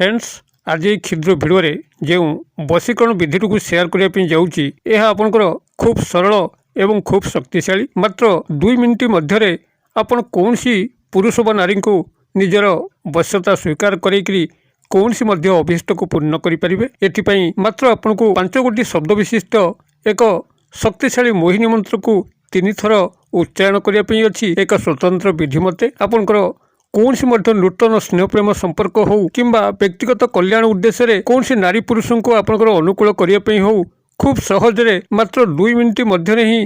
Friends आज ये क्षुद्र भिडियो जो वशीकरण विधि को शेयर करने जाऊँगी यह आपंकर खूब सरल एवं खूब शक्तिशाली मात्र 2 मिनिट मध्य आपण कौन पुरुष व नारी को निजर वश्यता स्वीकार करें कौन अभीष्ट को पूर्ण करें। एथिपाई मात्र आपन को 5 गोटी शब्द विशिष्ट एक शक्तिशाली मोहिनी मंत्र को 3 थर उच्चारण करने अच्छी एक स्वतंत्र विधि मते आपंकर कौन नूतन स्नेह प्रेम संपर्क हो कि व्यक्तिगत कल्याण उद्देश्य कौन नारी पुरुष को आपंकर अनुकूल करने हो खूब सहजरे मात्र 2 मिनिट मध्य ही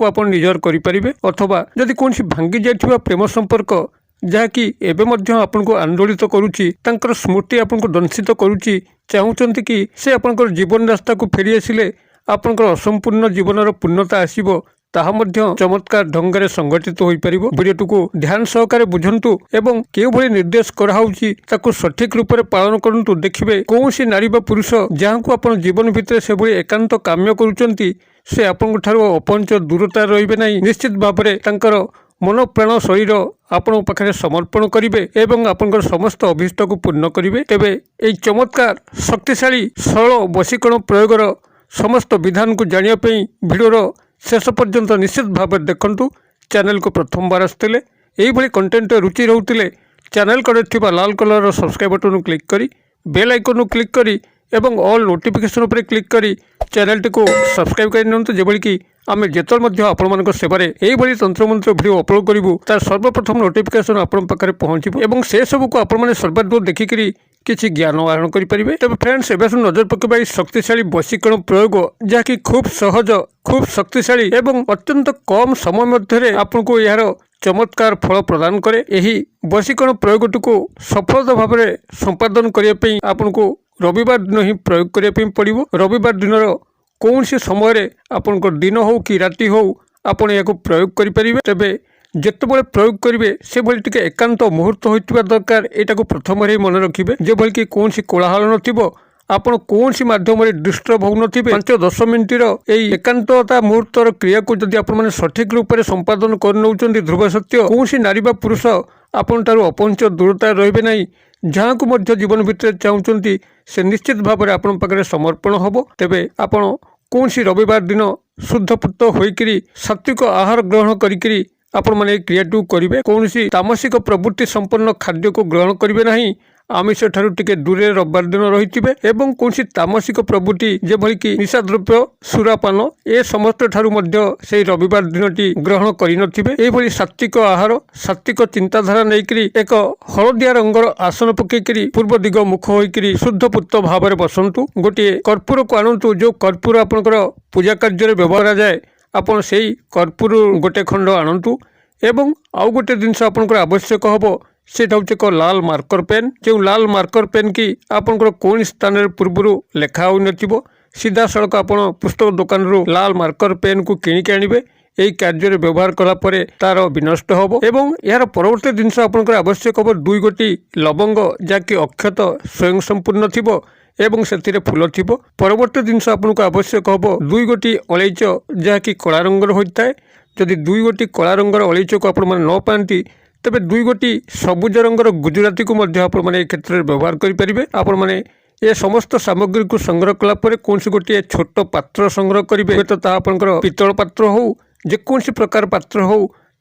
आप निजर करें। अथवा जदि कौन भांगी जाइथिबा प्रेम संपर्क जहाँकि एबे मध्य आपन को आंदोलित करुच्ची तांकर स्मृति आपन को दंशित करुच्ची चाहूचंती कि से आपनकर जीवन रास्ता को फेरी आसिले आपनकर असंपूर्ण जीवनर पूर्णता आसीबो ताहा मध्य चमत्कार ढंग से संगठित हो पारिबो। वीडियो को ध्यान सहकारे बुझंतु एवं केउ भली निर्देश कराउची ताकू सठिक रूप से पालन करंतु देखिबे कौन नारी बा पुरुष जहाँ को आपन जीवन भितर से भली एकांत काम्य करुचंती से आपन ठारू अपंच दूरता रहिबे नहीं। निश्चित भाव में तांकर मन प्राण शरीर आपण पाखे समर्पण करेंगे एवं आपंकर समस्त अभीष्ट को पूर्ण करेंगे। तेबे एई चमत्कार शक्तिशाली सरल वशीकरण प्रयोगर समस्त विधान को जानिया भिडियोर शेष पर्यंत निश्चित भाव में देखंतु। चैनल को प्रथम बार आसते यही कंटेंट रुचि रोते चैनल कड़े लाल कलर सब्सक्राइब बटन क्लिक करी बेल आइकन क्लिक करी एवं ऑल नोटिफिकेशन पर क्लिक करी चैनल टी को सब्सक्राइब कर जेभली कि आम जिते आपण सेवार यही तंत्रमंत्र भिडियो अपलोड करूँ तार सर्वप्रथम नोटिफिकेशन आपण पाखे पहुँचू और से सबको आपण सर्वाधिक देखिकी किसी ज्ञान आहरण करेंगे। तब फ्रेंड्स एवं नजर पकेबा शक्तिशाली वशीकरण प्रयोग जहाँकि खूब सहज खूब शक्तिशाली एवं अत्यंत कम समय मध्य आपको यार चमत्कार फल प्रदान करे। यही वशीकरण प्रयोग को सफलता भाव में संपादन करने आपन को रविवार दिन ही प्रयोग करने पड़ो। रविवार दिन कौन समय आपन दिन हो कि राति हो आपन या प्रयोग करें। तेबे जितेबाला प्रयोग करेंगे से भली टिके एकांत मुहूर्त होता दरकार यहाँ प्रथम मन रखिए जेभली कि कौन कोलाहल नथिबो आपण कौन माध्यम डिस्टर्ब हो 5-10 मिनिटर यही एकांतता मुहूर्तर क्रिया को जदि आपण सठिक रूप से संपादन कर ध्रुव सत्य कौन नारी बा पुरुष आपण ठारू अपंच दूरता रहिबे नहीं। जहाँ को मध्य जीवन भितर चाहूँगी से निश्चित भाव में आपण पाखे समर्पण हम। तेबे आपण कौन रविवार दिन शुद्धपुत होकर सात्विक आहार ग्रहण करी आपण मैंने क्रियाटू करेंगे। कौन तामसिक प्रवृत्ति संपन्न खाद्य को ग्रहण करेंगे नहीं। आमिष ठारू टिके दूरे रविवार दिन रही एवं कौन तामसिक प्रवृत्ति जेभली कि निशा द्रव्य सुरापान ए समस्त ठारू मध्य से रविवार दिनटी ग्रहण करें। सात्विक आहार सात्विक चिंताधारा नहीं एक हलदिया रंगर आसन पकईकरी पूर्व दिग मुख होकर शुद्धपुत भाव में बसंतु। गोटे कर्पूर को आणतु जो कर्पूर आपंकर पूजा कार्य व्यवहार जाए आपन से कर्पूर गोटे खंड आणतु एवं आउ गोटे जिनस आपंकर आवश्यक हम सेटा हूँ एक लाल मार्कर पेन जो लाल मार्कर पेन की आपंकर कौन स्थान पूर्वर लेखा हो नथिबो सीधा सड़क आपण पुस्तक दुकान रू लाल मार्कर पेन को किणिक आनिबे। यही कार्य व्यवहार कलापर तार विनष्ट हम एवं यार परवर्ती जिनस आपंकर आवश्यक हम 2 गोटी लवंग जहाँकि अक्षत स्वयं संपूर्ण थिबो एवं से फूल थी। परवर्ती जिनस आपको आवश्यक हम 2 गोटी अलैच जहाँकि कला रंगर होता है। जदि 2 गोटी कला रंगर अलैच को आपण न पाती तेबे 2 गोटी सबुज रंगर गुजराती को मैंने क्षेत्र में व्यवहार करेंगे। आपण मैंने ये समस्त सामग्री को संग्रह कलापर कौन गोटे छोट पात्र संग्रह करेंगे तो आपंकर पितल पात्र हो जेकोसी प्रकार पात्र हो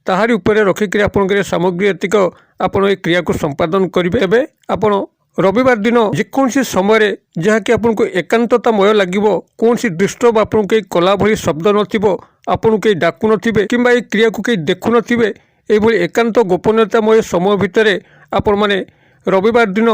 ताहारी उपरे रखिक आपंकर सामग्री एतिक आपण ये क्रिया को संपादन करेंगे। एवं आपण रविवार दिन जेकोसी समय जहाँकि आपको एकांततामय लगे कौन डिस्टर्ब आपको कई कला भली शब्द नथिबो आपको कई डाकु नथिबे किंबा ये क्रिया को कई देखु नथिबे एभली एकांत गोपनीयतामय समय भितर आपण माने रविवार दिन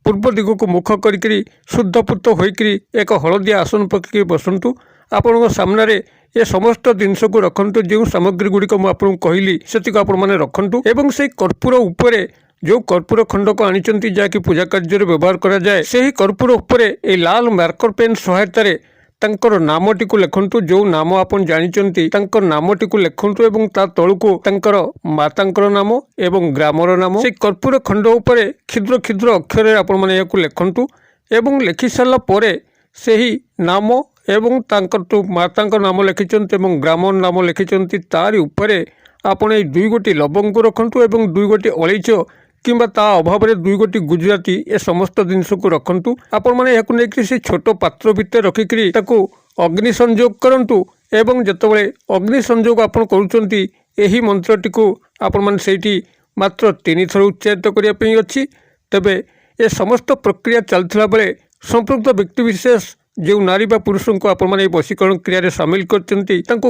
पूर्व दिग को मुख करी शुद्धपुत होकर एक हलदिया आसन पकई बसंतु। आपण सामने ये समस्त जिनस को रखंतु जो सामग्री गुड़िक मुझे कहली से आपण मैंने रखंतु एवं से कर्पूर उपरे जो कर्पूर खंड को आनी जहाँकि पूजा कार्य व्यवहार करा जाए से ही कर्पूर उपरे ए लाल मार्कर पेन सहायतार तांकर नामटी को लिखंतु जो नाम आपन जानिचंती तांकर नामटी को लिखंतु एवं ता तळुको तांकर मातांकर नाम एवं ग्रामर नाम से कर्पूर खंड उपरे क्षुद्र क्षुद्र अक्षर आपण माने याकु लिखंतु एवं लिखि सारला परे सेही नाम एवं तांकर तो मातांकर नाम लिखिचंती एवं ग्रामर नाम लिखिचंती तारि उपरे आपण ए 2 गोटी लवंग को रखंतु एवं 2 गोटी अलैच किंबा ता अभाव में 2 गोटी गुजराती ए समस्त जिनस को रखु आपण मैंने यहाँ नहीं से छोट पात्र भितर रखिकी अग्नि संयोग करंतु एवं जितेबाला अग्नि संयोग आपण करुँच मंत्रटी को आपण मैंने से मात्र 3 थर उच्चारित करने अच्छी तेबे ए समस्त प्रक्रिया चलता बेले संपृक्त व्यक्तिविशेष जो नारी बा पुरुष को आपण मैंने वशीकरण क्रिया सामिल कर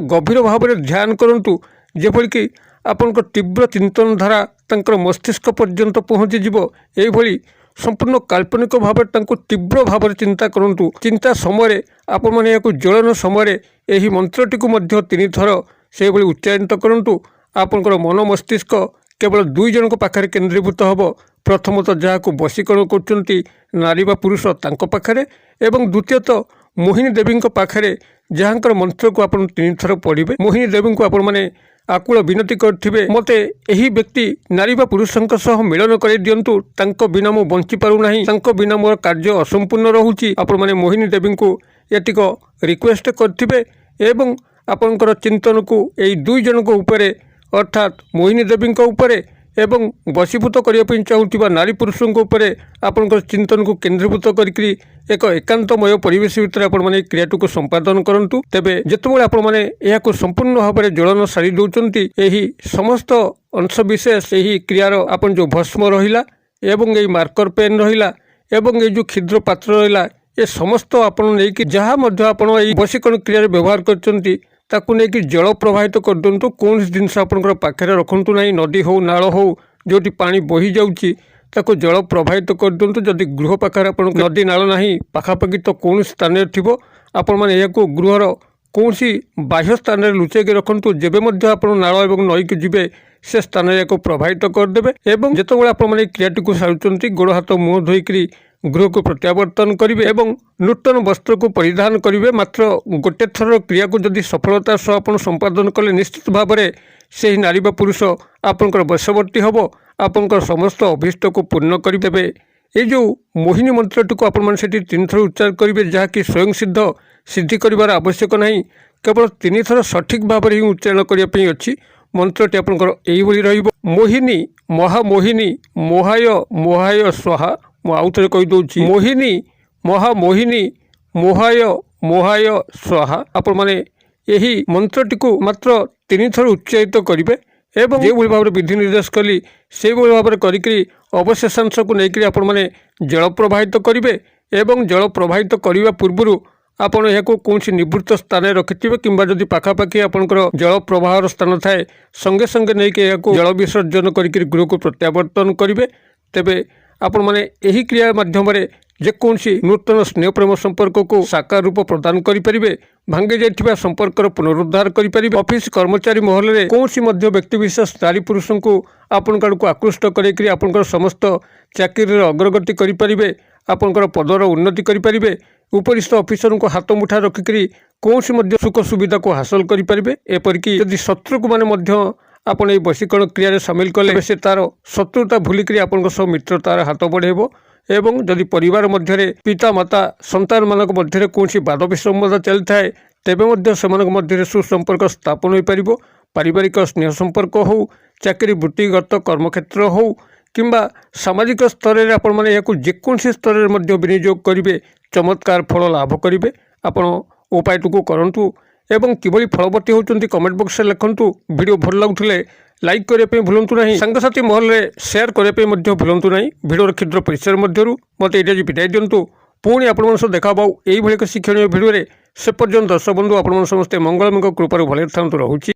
गभीर भाव में ध्यान करूँ जेपरिक आपण तीव्र चिंतन धारा तंकर मस्तिष्क पर्यंत पहुँचीज ये संपूर्ण काल्पनिक भाव तीव्र भाव चिंता करूँ चिंता समय आपण मैंने यहाँ ज्वलन समय यही मंत्रटी को 3 थर से उच्चारित करूँ आपणकर मन मस्तिष्क केवल 2 जन पाखे केन्द्रीभूत हम प्रथमतः जहाँ को वशीकरण कर नारी बा पुरुष तांको पाखरे एवं द्वितीयत मोहिनी देवी पाखरे जहाँकर मंत्र को आप 3 थर पढ़े मोहिनी देवी को आपण मैंने आकुल विनती करेंगे मते यही व्यक्ति नारी बा पुरुषों सह मिलन कर दिंतु बिना मु बंची पारूना बिना मोर कार्य असंपूर्ण रोचे आपण मैंने मोहिनी देवी को एतिक रिक्वेस्ट करेंगे एवं आपणकर चिंतन को यही 2 जन ऊपर अर्थात मोहिनी देवी उपरे एवं वशीभूत करने चाहूँगा नारी पुरुषों उपर आपणकर चिंतन को केन्द्रीभूत करके एक एकांतमय परिवेश भितर आपण मैंने क्रियाटी को संपादन करूँ तेबे जितेबाला आपण मैंने यह संपूर्ण भाव में ज्वलन सारी दौरान यही समस्त अंश विशेष यही क्रियार आपण जो भस्म रहा एवं यही मार्कर पेन रहा एवं ये जो क्षुद्र पात्र रहा ये समस्त आपण नहीं जहाँ आपण वशीकरण क्रिया व्यवहार कर ताकू नहीं कि जल प्रवाहित कर दिंतु कौन जिनस आपंकर पाखे रखु ना नदी हो नाल हो जो पानी बही जाऊँगी ताको जल प्रवाहित कर दिंतु जदि गृह पाखे आप नदी नाल ना पाखापाखि तो कौन स्थान थी आपण मैंने यहाँ गृहर कौन बाह्य स्थान लुचेक रखु जेबे आप नाल और नई की जी से स्थान को प्रवाहित करदे एवं जितेबाला आपने क्रियाटी को सारुंच गोड़ हाथ मुँह धोईक गृह को प्रत्यावर्तन करेंगे एवं नूतन वस्त्र को परिधान करेंगे मात्र गोटे थर क्रिया को जदि सफलता सह आप संपादन कले निश्चित भाव में से नारी बा पुरुष आपंकर वशवर्ती हम आपंकर समस्त अभीष्ट को पूर्ण करदे ये जो मोहिनी मंत्रटी को आपण 3 थर उच्चार करेंगे जहाँकि स्वयं सिद्धि कर आवश्यक ना केवल 3 थर सठिक भाव में ही उच्चारण करने अच्छी मंत्रटी आपंकर यही मोहिनी महामोहिनी मोहाय मोहाय स्वाहा मु आउ थे कहीदे मोहिनी महामोहिनी मोहाय मोहाय स्वाहा आपण मैंने यही मंत्रटी को मात्र 3 थर उच्चारित करेंगे एवं जो भाव में विधि निर्देश कली से भाव में करी अवशेषांश को लेकर आपण मैंने जल प्रवाहित करेंगे एवं जल प्रवाहित करने पूर्व आपण यहाँ कौन निवृत्त स्थान रखिथे कि जदि पाखापाखि आपंकर जल प्रवाहर स्थान थाए संगे संगे नहीं कि जल विसर्जन करके गृह को प्रत्यावर्तन करेंगे तेबे आपण मैंने यही क्रिया माध्यम जेकोसी नूतन स्नेह प्रेम संपर्क को साकार रूप प्रदान करेंगे भांगी जाइथिबा संपर्कर पुनरुद्धार करेंगे ऑफिस कर्मचारी महल में कौन व्यक्ति विशेष नारी पुरुषों को आपण को आकृष्ट करके आपंकर समस्त चाकरी अग्रगति करेंगे आपंकर पदर उन्नति करेंगे उपरिस्थ ऑफिसर को हाथ मुठा रखिक कौन सुख सुविधा को हासिल करेंगे एपरिक यदि शत्रु को मैंने आपण ये वशीकरण क्रिया सामिल कले से तार शत्रुता भूलिक आपण मित्रतार हाथ बढ़ेब एवं जदि परिवार मध्य पिता माता संतान मान मध्य कौन वाद विसंवाद चलता है तेबे से सुसंपर्क स्थापन हो पार पारिवारिक स्नेह संपर्क हो चाकरी वृत्तिगत कर्मक्षेत्र हो किंबा सामाजिक स्तर में आपण मैंने यहाँ जेकोसी स्तर में विनियोग करेंगे चमत्कार फल लाभ करेंगे आपण उपायटी को करूँ एवं किभली फलवती होती कमेंट बॉक्स में लिखुँ वीडियो भल लगुले लाइक करने भूलु ना सांगसाथी महल में शेयर करने भूलु ना भिडर क्षुद्र परिसर मध्य मत ये विदाय दिंतु पुणी आप देखा यही एक शिक्षणीय भिडियो से पर्यंत दर्शक बंधु आप समस्ते मंगलमय कृपार भले था रोचे।